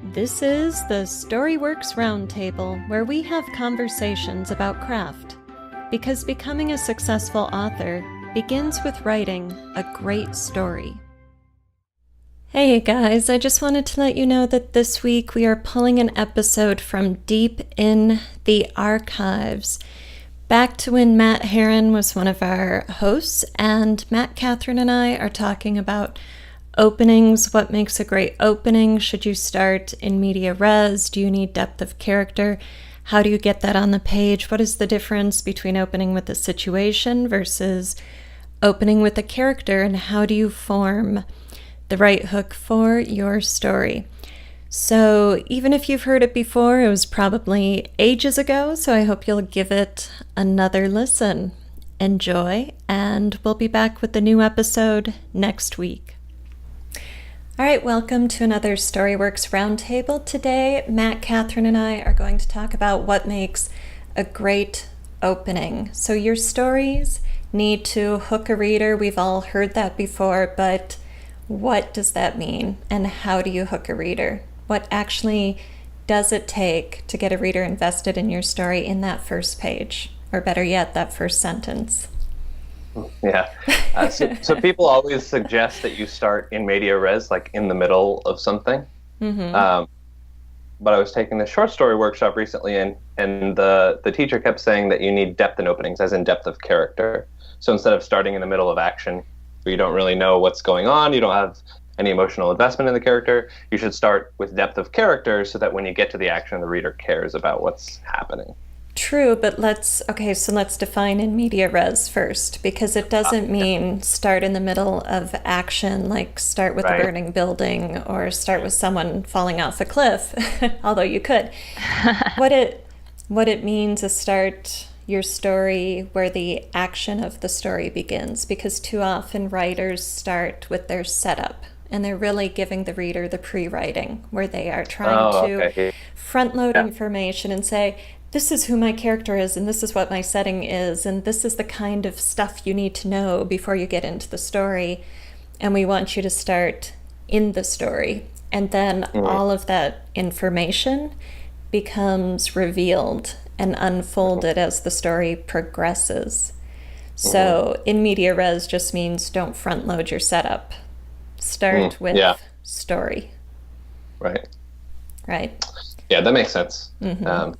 This is the Storyworks Roundtable, where we have conversations about craft. Because becoming a successful author begins with writing a great story. Hey guys, I just wanted to let you know that this week we are pulling an episode from deep in the archives. Back to when Matt Herron was one of our hosts, and Matt, Kathryn, and I are talking about openings. What makes a great opening? Should you start in media res? Do you need depth of character? How do you get that on the page? What is the difference between opening with a situation versus opening with a character? And how do you form the right hook for your story? So even if you've heard it before, it was probably ages ago, so I hope you'll give it another listen. Enjoy, and we'll be back with the new episode next week. All right, welcome to another Storyworks Roundtable. Today, Matt, Kathryn, and I are going to talk about what makes a great opening. So your stories need to hook a reader. We've all heard that before, but what does that mean? And how do you hook a reader? What actually does it take to get a reader invested in your story in that first page? Or better yet, that first sentence? Yeah. So people always suggest that you start in media res, like in the middle of something. Mm-hmm. But I was taking the short story workshop recently, and the teacher kept saying that you need depth in openings, as in depth of character. So instead of starting in the middle of action, where you don't really know what's going on, you don't have any emotional investment in the character, you should start with depth of character so that when you get to the action, the reader cares about what's happening. True, but let's define in media res first, because it doesn't mean start in the middle of action, like start with a burning building or start with someone falling off a cliff, although you could. What it means is start your story where the action of the story begins, because too often writers start with their setup, and they're really giving the reader the pre-writing, where they are trying to front-load information and say, this is who my character is, and this is what my setting is, and this is the kind of stuff you need to know before you get into the story. And we want you to start in the story. And then all of that information becomes revealed and unfolded as the story progresses. So in media res just means don't front load your setup. Start with story. Right. Yeah, that makes sense. Mm-hmm.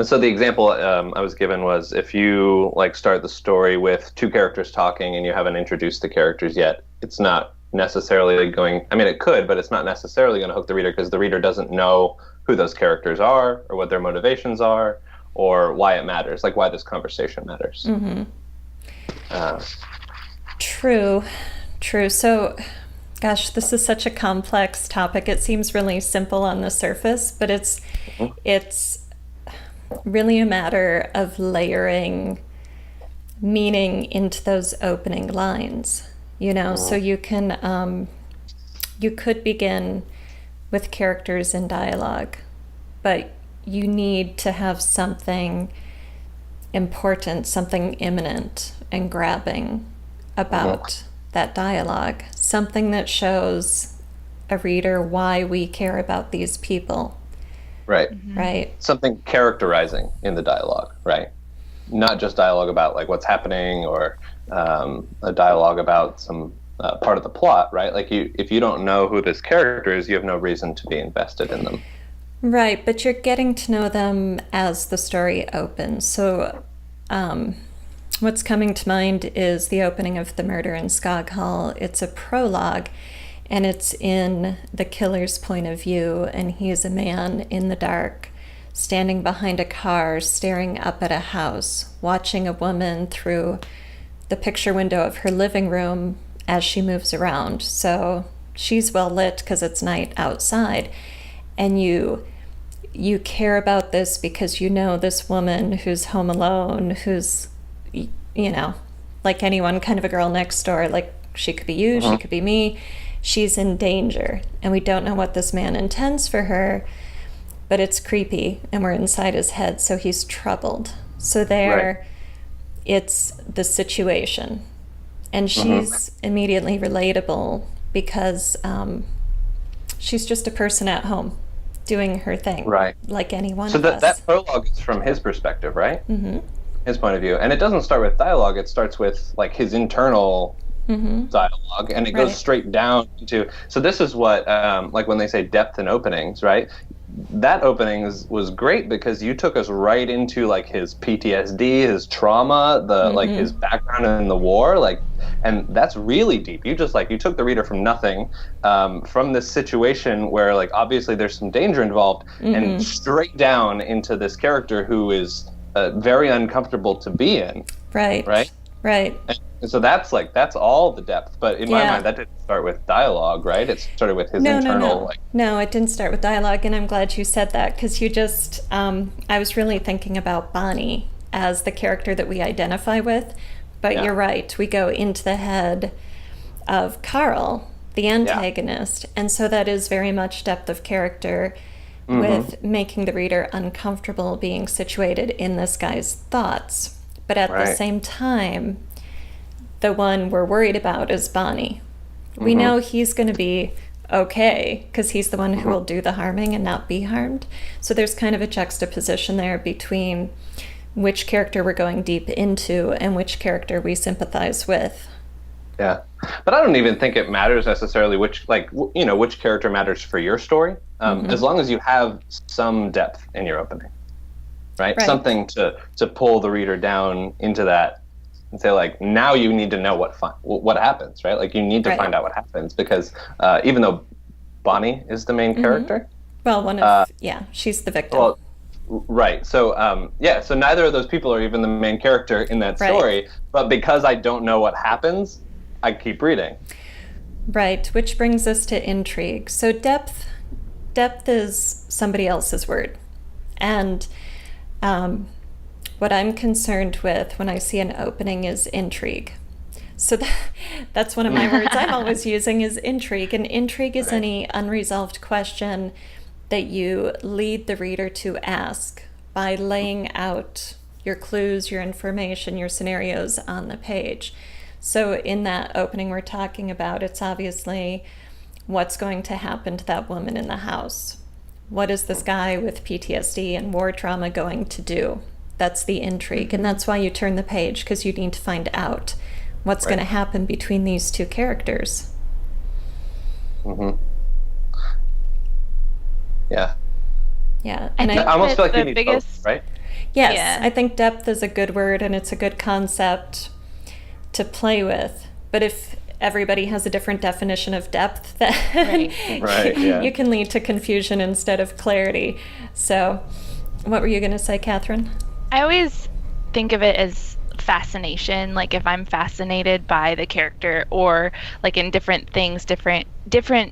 So the example I was given was, if you start the story with two characters talking and you haven't introduced the characters yet, it's not necessarily going, it could, but it's not necessarily going to hook the reader, because the reader doesn't know who those characters are or what their motivations are or why it matters, like why this conversation matters. Mm-hmm. True. So, gosh, this is such a complex topic. It seems really simple on the surface, but it's really a matter of layering meaning into those opening lines, so you could begin with characters in dialogue, but you need to have something important, something imminent and grabbing about that dialogue, something that shows a reader why we care about these people. Right. Mm-hmm. Right. Something characterizing in the dialogue, right? Not just dialogue about what's happening, or a dialogue about some part of the plot, right? If you don't know who this character is, you have no reason to be invested in them. Right, but you're getting to know them as the story opens. So what's coming to mind is the opening of The Murder in Skog Hall. It's a prologue, and it's in the killer's point of view, and he is a man in the dark, standing behind a car, staring up at a house, watching a woman through the picture window of her living room as she moves around. So she's well lit because it's night outside, and you care about this because this woman who's home alone, who's, like anyone, kind of a girl next door, like she could be you, she could be me. She's in danger, and we don't know what this man intends for her, but it's creepy, and we're inside his head, so he's troubled. So it's the situation, and she's immediately relatable because She's just a person at home doing her thing, right? like any one so of us. That prologue is from his perspective, right? Mm-hmm. His point of view, and it doesn't start with dialogue. It starts with like his internal dialogue, and it goes straight down to. So this is what, like when they say depth in openings, right? That opening was great because you took us right into like his PTSD, his trauma, like his background in the war, like, and that's really deep. You took the reader from nothing, from this situation where like obviously there's some danger involved, and straight down into this character who is very uncomfortable to be in. Right. And so that's all the depth. But in my mind, that didn't start with dialogue, right? It started with his internal. No, it didn't start with dialogue, and I'm glad you said that because you just. I was really thinking about Bonnie as the character that we identify with, but you're right. We go into the head of Carl, the antagonist, and so that is very much depth of character. With making the reader uncomfortable being situated in this guy's thoughts. But at the same time, the one we're worried about is Bonnie. We know he's going to be okay because he's the one who will do the harming and not be harmed. So there's kind of a juxtaposition there between which character we're going deep into and which character we sympathize with. Yeah, but I don't even think it matters necessarily which character matters for your story, as long as you have some depth in your opening, right? Something to pull the reader down into that and say like, now you need to know what happens, right? Like you need to find out what happens because even though Bonnie is the main character, well, she's the victim. Well, right. So so neither of those people are even the main character in that story, but because I don't know what happens, I keep reading. Right, which brings us to intrigue. So depth is somebody else's word. And what I'm concerned with when I see an opening is intrigue. So that's one of my words I'm always using is intrigue. And intrigue is any unresolved question that you lead the reader to ask by laying out your clues, your information, your scenarios on the page. So in that opening we're talking about, it's obviously what's going to happen to that woman in the house. What is this guy with PTSD and war trauma going to do? That's the intrigue. And that's why you turn the page, because you need to find out what's going to happen between these two characters. Yeah. And I almost feel like you need both, right? Yes, I think depth is a good word and it's a good concept to play with. But if everybody has a different definition of depth, then you can lead to confusion instead of clarity. So what were you going to say, Kathryn? I always think of it as fascination, like if I'm fascinated by the character, or like in different things, different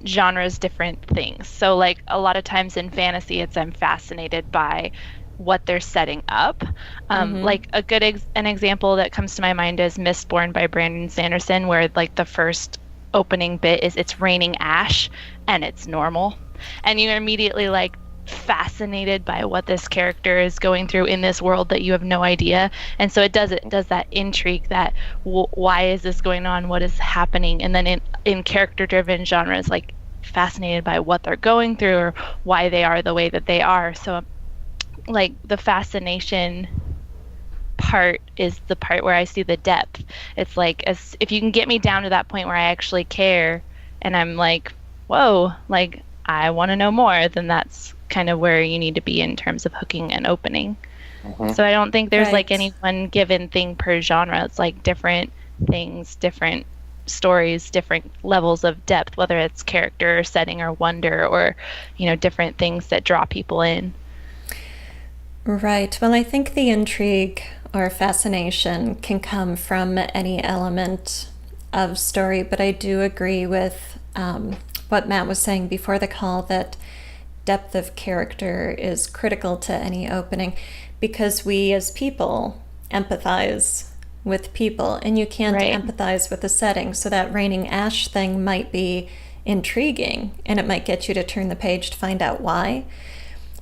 genres, different things. So like a lot of times in fantasy, it's I'm fascinated by what they're setting up. Like a good an example that comes to my mind is Mistborn by Brandon Sanderson, where like the first opening bit is it's raining ash and it's normal, and you're immediately like fascinated by what this character is going through in this world that you have no idea. And so it does that intrigue, that why is this going on, what is happening. And then in character driven genres, like fascinated by what they're going through or why they are the way that they are. So like the fascination part is the part where I see the depth. It's like if you can get me down to that point where I actually care and I'm like, whoa, like I want to know more, then that's kind of where you need to be in terms of hooking and opening. So I don't think there's like any one given thing per genre. It's like different things, different stories, different levels of depth, whether it's character or setting or wonder or, different things that draw people in. Right. Well, I think the intrigue or fascination can come from any element of story, but I do agree with what Matt was saying before the call, that depth of character is critical to any opening, because we as people empathize with people, and you can't empathize with the setting. So that raining ash thing might be intriguing, and it might get you to turn the page to find out why.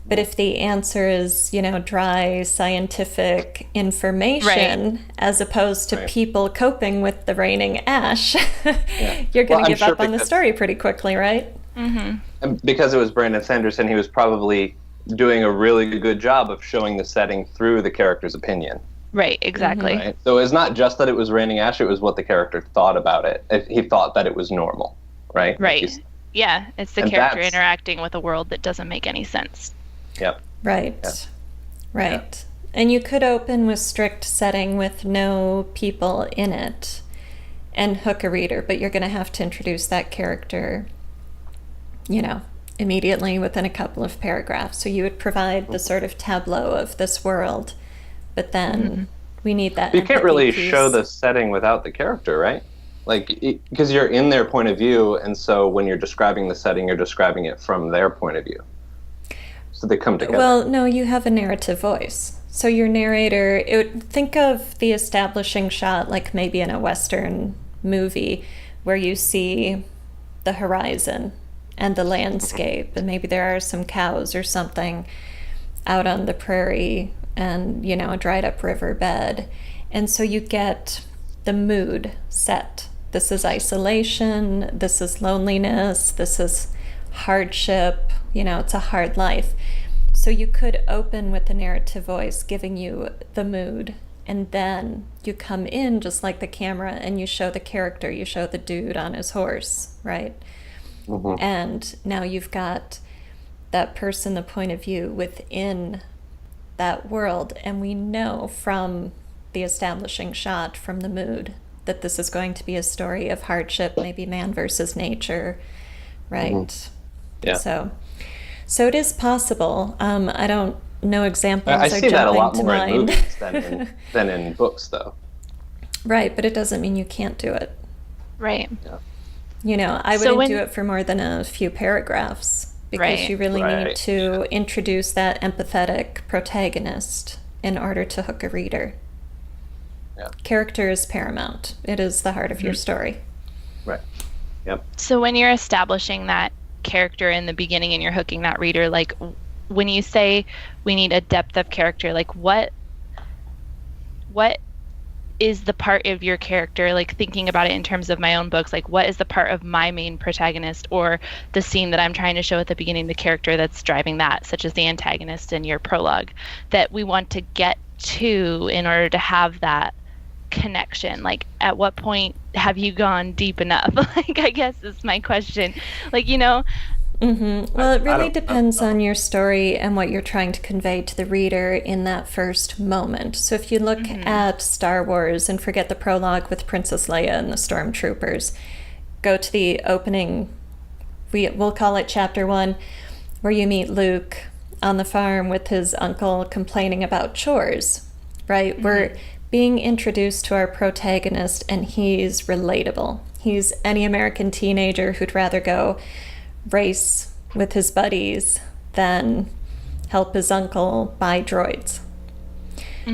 But if the answer is, dry scientific information, as opposed to people coping with the raining ash, you're going to give up on the story pretty quickly, right? And because it was Brandon Sanderson, he was probably doing a really good job of showing the setting through the character's opinion. Right, exactly. Right? So it's not just that it was raining ash, it was what the character thought about it. He thought that it was normal, right? Right. Yeah, it's the character interacting with a world that doesn't make any sense. Yep. Right. Yep. Right. Yeah. And you could open with strict setting with no people in it and hook a reader, but you're going to have to introduce that character, immediately within a couple of paragraphs. So you would provide the sort of tableau of this world, but then we need that. You can't really show the setting without the character, right? Because you're in their point of view, and so when you're describing the setting, you're describing it from their point of view. So they come together. Well, no, you have a narrative voice. So your narrator, think of the establishing shot like maybe in a Western movie where you see the horizon and the landscape, and maybe there are some cows or something out on the prairie and, a dried up riverbed. And so you get the mood set. This is isolation, this is loneliness, this is hardship, it's a hard life. So you could open with the narrative voice giving you the mood, and then you come in just like the camera and you show the character, you show the dude on his horse, right? And now you've got that person, the point of view within that world, and we know from the establishing shot, from the mood, that this is going to be a story of hardship, maybe man versus nature, right? Yeah. So it is possible. I don't know examples. I see that a lot more in mind. movies than in books, though. Right, but it doesn't mean you can't do it. Right. Yeah. I wouldn't do it for more than a few paragraphs, because you really need to introduce that empathetic protagonist in order to hook a reader. Yeah. Character is paramount. It is the heart of your story. Right. Yep. So when you're establishing that character in the beginning and you're hooking that reader, like when you say we need a depth of character, like what is the part of your character, like thinking about it in terms of my own books, like what is the part of my main protagonist or the scene that I'm trying to show at the beginning, the character that's driving that, such as the antagonist in your prologue, that we want to get to in order to have that connection? Like at what point have you gone deep enough? Like, I guess is my question. Like, Well, it really depends on your story and what you're trying to convey to the reader in that first moment. So if you look at Star Wars and forget the prologue with Princess Leia and the Stormtroopers, go to the opening, we'll call it Chapter 1, where you meet Luke on the farm with his uncle complaining about chores, right? We're being introduced to our protagonist, and he's relatable. He's any American teenager who'd rather go race with his buddies than help his uncle buy droids.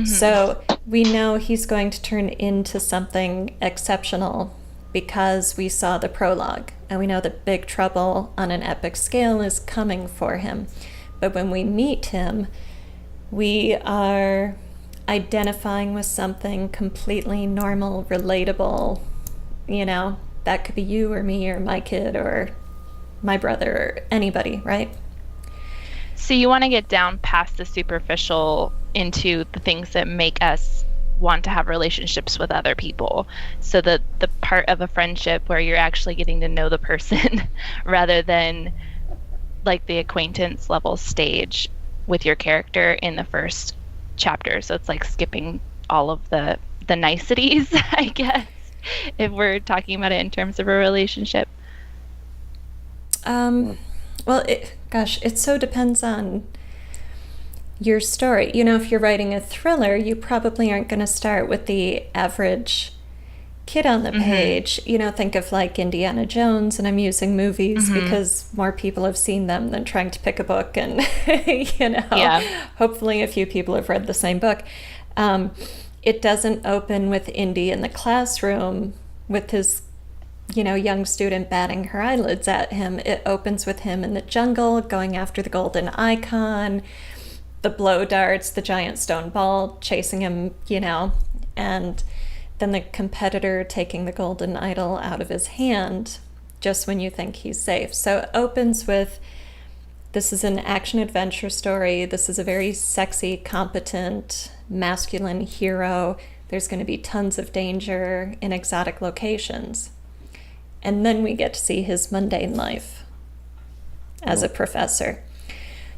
So we know he's going to turn into something exceptional because we saw the prologue, and we know that big trouble on an epic scale is coming for him. But when we meet him, we are identifying with something completely normal, relatable. That could be you or me or my kid or my brother or anybody, right? So you want to get down past the superficial into the things that make us want to have relationships with other people. So the part of a friendship where you're actually getting to know the person rather than like the acquaintance level stage with your character in the first chapter. So it's like skipping all of the niceties, I guess, if we're talking about it in terms of a relationship. Well, it so depends on your story. If you're writing a thriller, you probably aren't going to start with the average kid on the page. Think of like Indiana Jones, and I'm using movies because more people have seen them than trying to pick a book, and hopefully a few people have read the same book. It doesn't open with Indy in the classroom with his young student batting her eyelids at him. It opens with him in the jungle going after the golden icon, the blow darts, the giant stone ball chasing him, and then the competitor taking the golden idol out of his hand just when you think he's safe. So it opens with, this is an action-adventure story. This is a very sexy, competent, masculine hero. There's going to be tons of danger in exotic locations. And then we get to see his mundane life as a professor.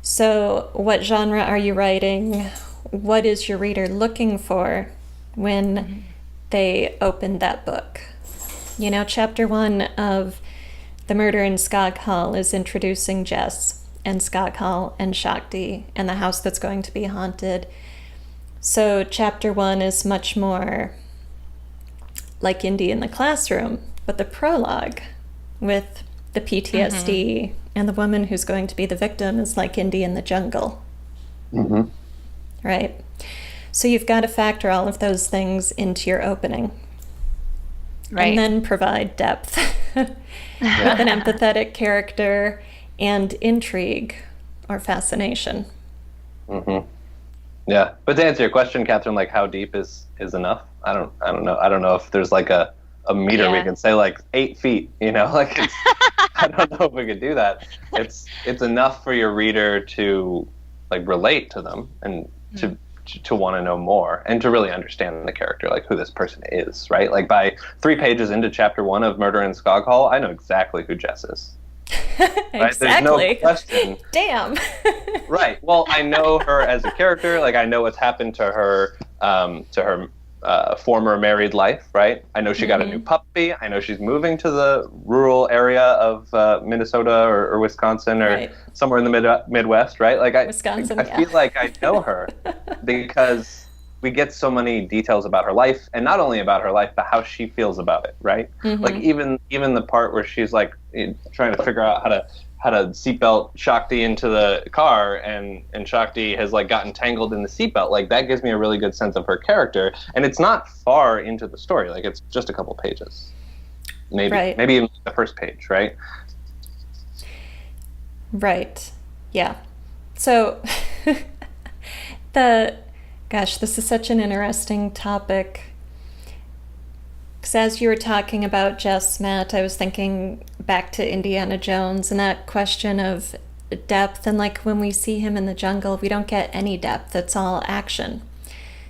So what genre are you writing? What is your reader looking for when they open that book? You know, chapter 1 of The Murder in Skog Hall is introducing Jess and Skog Hall and Shakti and the house that's going to be haunted. So chapter 1 is much more like Indy in the classroom, but the prologue with the PTSD and the woman who's going to be the victim is like Indy in the jungle. Right? So you've got to factor all of those things into your opening. Right. And then provide depth with an empathetic character and intrigue or fascination. Yeah, but to answer your question, Kathryn, like how deep is enough? I don't know. I don't know if there's like a meter we can say like 8 feet. You know, like it's, I don't know if we could do that. It's enough for your reader to like relate to them and to want to know more and to really understand the character, like who this person is, right? Like by 3 pages into chapter 1 of Murder in Skog Hall, I know exactly who Jess is. Right? Exactly. There's no question. Damn. Right. Well, I know her as a character. Like I know what's happened to her former married life, right? I know she got a new puppy. I know she's moving to the rural area of Minnesota or Wisconsin or somewhere in the Midwest, right? Like I feel like I know her because we get so many details about her life, and not only about her life, but how she feels about it, right? Like even the part where she's like trying to figure out how to seatbelt Shakti into the car, and Shakti has like gotten tangled in the seatbelt. Like that gives me a really good sense of her character, and it's not far into the story. Like it's just a couple pages, maybe even the first page, right? Right. Yeah. So gosh, this is such an interesting topic. Because as you were talking about Jess, Matt, I was thinking back to Indiana Jones and that question of depth. And like when we see him in the jungle, we don't get any depth. It's all action.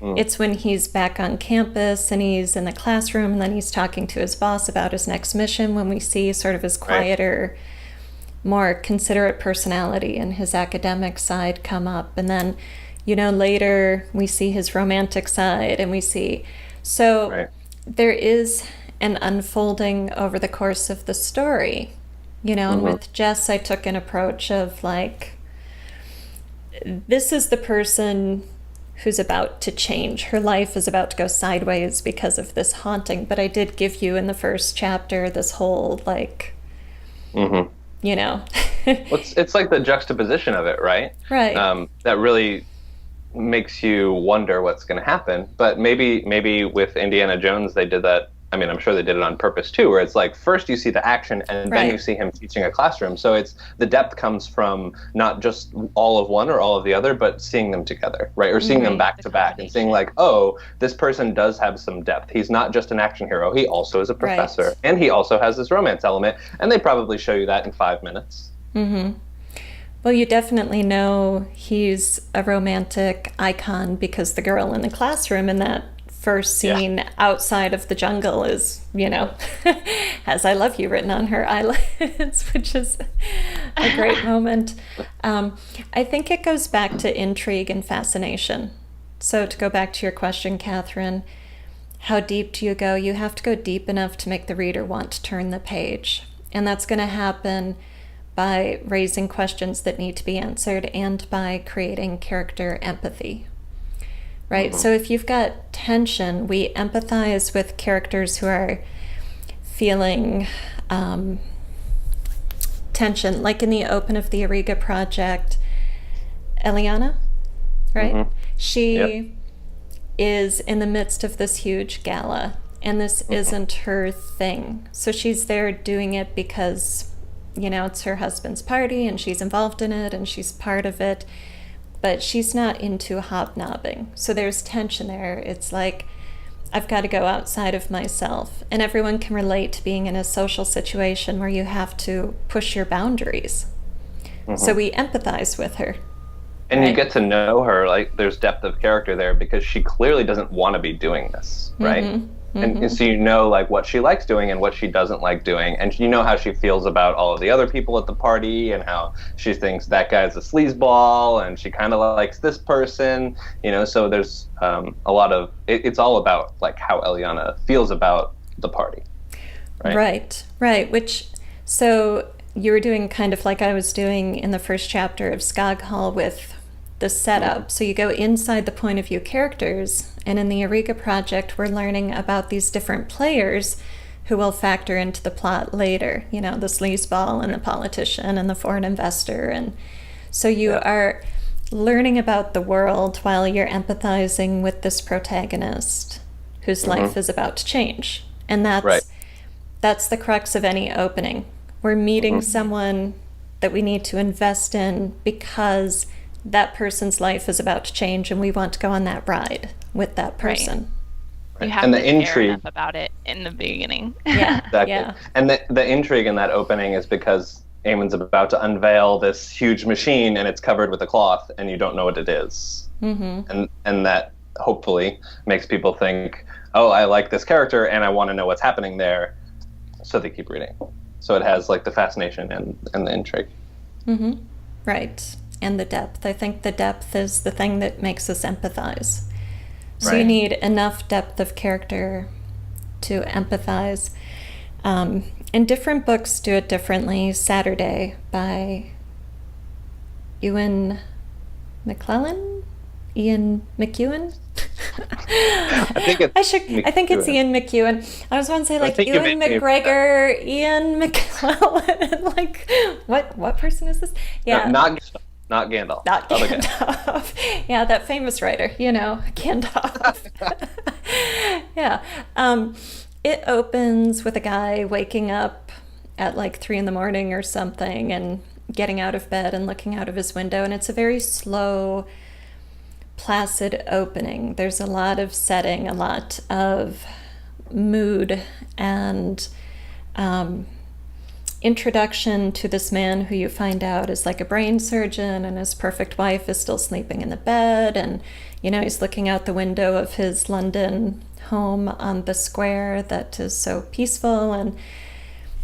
It's when he's back on campus and he's in the classroom and then he's talking to his boss about his next mission when we see sort of his quieter, more considerate personality and his academic side come up. And then, you know, later we see his romantic side and we see... So there is an unfolding over the course of the story, you know, and with Jess, I took an approach of like, this is the person who's about to change. Her life is about to go sideways because of this haunting. But I did give you in the first chapter this whole like, you know. It's like the juxtaposition of it, right? Right. That really makes you wonder what's going to happen. But maybe with Indiana Jones they did that. I mean, I'm sure they did it on purpose too, where it's like first you see the action and then you see him teaching a classroom. So it's the depth comes from not just all of one or all of the other, but seeing them together, right? Or seeing them back to back and seeing like, oh, this person does have some depth. He's not just an action hero. He also is a professor and he also has this romance element. And they probably show you that in 5 minutes. Well, you definitely know he's a romantic icon because the girl in the classroom in that first scene outside of the jungle is, you know, has I love you written on her eyelids, which is a great moment. I think it goes back to intrigue and fascination. So to go back to your question, Kathryn, how deep do you go? You have to go deep enough to make the reader want to turn the page. And that's going to happen by raising questions that need to be answered and by creating character empathy. Right? So if you've got tension, we empathize with characters who are feeling tension. Like in the open of the Ariga project, Eliana, right? She is in the midst of this huge gala, and this isn't her thing. So she's there doing it because, you know, it's her husband's party and she's involved in it and she's part of it, but she's not into hobnobbing. So there's tension there. It's like I've got to go outside of myself. And everyone can relate to being in a social situation where you have to push your boundaries. So we empathize with her. And right? You get to know her, like there's depth of character there because she clearly doesn't want to be doing this, right? And so you know like what she likes doing and what she doesn't like doing, and you know how she feels about all of the other people at the party and how she thinks that guy's a sleazeball and she kind of likes this person, you know. So there's a lot of it's all about like how Eliana feels about the party, right. Which so you were doing kind of like I was doing in the first chapter of Skog Hall with the setup. So you go inside the point of view characters, and in the Eureka project we're learning about these different players who will factor into the plot later, you know, the sleazeball and the politician and the foreign investor. And so you are learning about the world while you're empathizing with this protagonist whose life is about to change. And that's the crux of any opening. We're meeting someone that we need to invest in because that person's life is about to change and we want to go on that ride with that person. You have to care enough about it in the beginning. Yeah, exactly. Yeah. And the intrigue in that opening is because Eamon's about to unveil this huge machine and it's covered with a cloth and you don't know what it is. And that hopefully makes people think, oh, I like this character and I want to know what's happening there. So they keep reading. So it has like the fascination and the intrigue. Right. And the depth. I think the depth is the thing that makes us empathize. So you need enough depth of character to empathize. And different books do it differently. Saturday by Ian McKeown? I think it's Ian McKeown. I was going to say like Ewan McGregor, Ian McKellen. Like what person is this? Yeah. Not Gandalf. Not Gandalf. Yeah, that famous writer, you know, Gandalf. Yeah. It opens with a guy waking up at like 3 a.m. or something and getting out of bed and looking out of his window. And it's a very slow, placid opening. There's a lot of setting, a lot of mood and introduction to this man who you find out is like a brain surgeon and his perfect wife is still sleeping in the bed, and you know he's looking out the window of his London home on the square that is so peaceful, and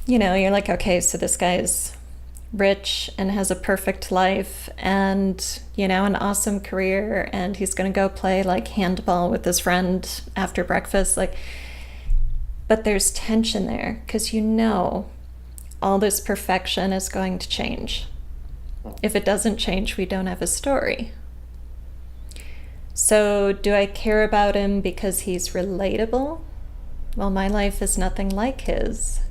you know you're like, okay, so this guy's rich and has a perfect life and you know an awesome career, and he's going to go play like handball with his friend after breakfast, like, but there's tension there because you know all this perfection is going to change. If it doesn't change, we don't have a story. So do I care about him because he's relatable? Well, my life is nothing like his.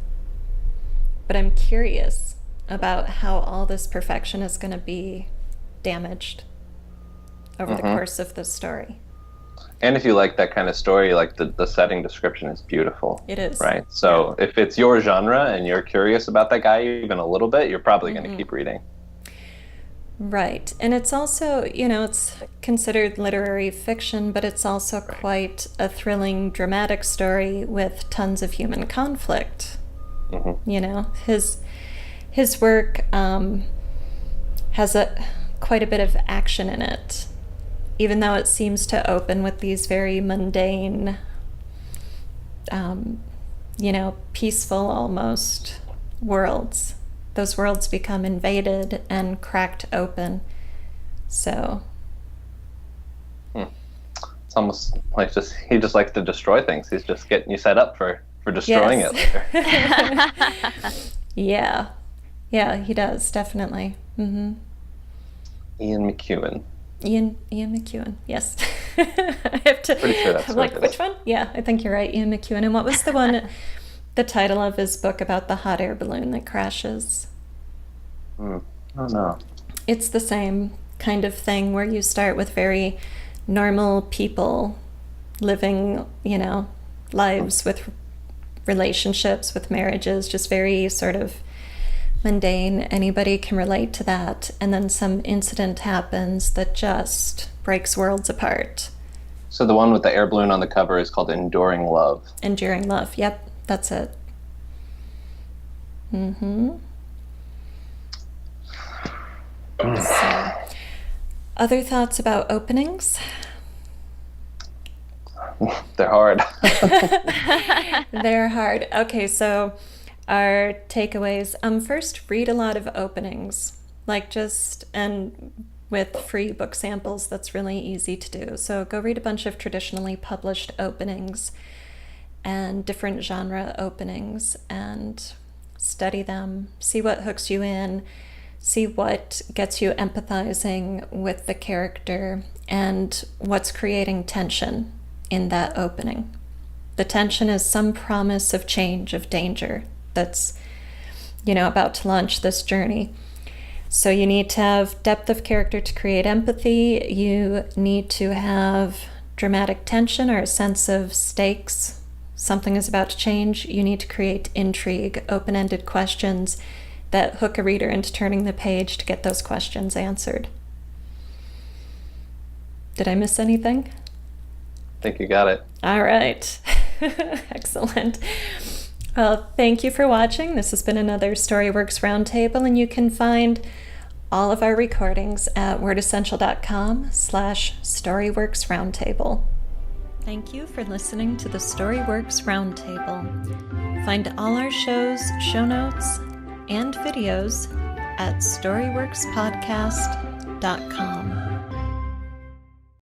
But I'm curious about how all this perfection is going to be damaged over the course of the story. And if you like that kind of story, like the setting description is beautiful. It is. Right? So if it's your genre and you're curious about that guy even a little bit, you're probably going to keep reading. Right. And it's also, you know, it's considered literary fiction, but it's also quite a thrilling, dramatic story with tons of human conflict. You know, his work has quite a bit of action in it. Even though it seems to open with these very mundane, you know, peaceful almost worlds, those worlds become invaded and cracked open. So it's almost like he just likes to destroy things. He's just getting you set up for destroying it later. Yeah, he does, definitely. Ian McKeown. Ian McKeown, yes. I have to. Pretty sure that's like, which one? Yeah, I think you're right, Ian McKeown. And what was the one, the title of his book about the hot air balloon that crashes? Oh no. It's the same kind of thing where you start with very normal people living, you know, lives with relationships, with marriages, just very sort of mundane. Anybody can relate to that, and then some incident happens that just breaks worlds apart, So the one with the air balloon on the cover is called Enduring Love. Enduring Love. Yep, that's it. Mm-hmm. So, other thoughts about openings? They're hard. They're hard. Okay, so our takeaways. First, read a lot of openings. And with free book samples, that's really easy to do. So go read a bunch of traditionally published openings and different genre openings and study them. See what hooks you in. See what gets you empathizing with the character and what's creating tension in that opening. The tension is some promise of change, of danger that's, about to launch this journey. So you need to have depth of character to create empathy. You need to have dramatic tension or a sense of stakes. Something is about to change. You need to create intrigue, open-ended questions that hook a reader into turning the page to get those questions answered. Did I miss anything? I think you got it. All right. Excellent. Well, thank you for watching. This has been another Storyworks Roundtable, and you can find all of our recordings at wordessential.com/Storyworks Roundtable. Thank you for listening to the Storyworks Roundtable. Find all our shows, show notes, and videos at storyworkspodcast.com.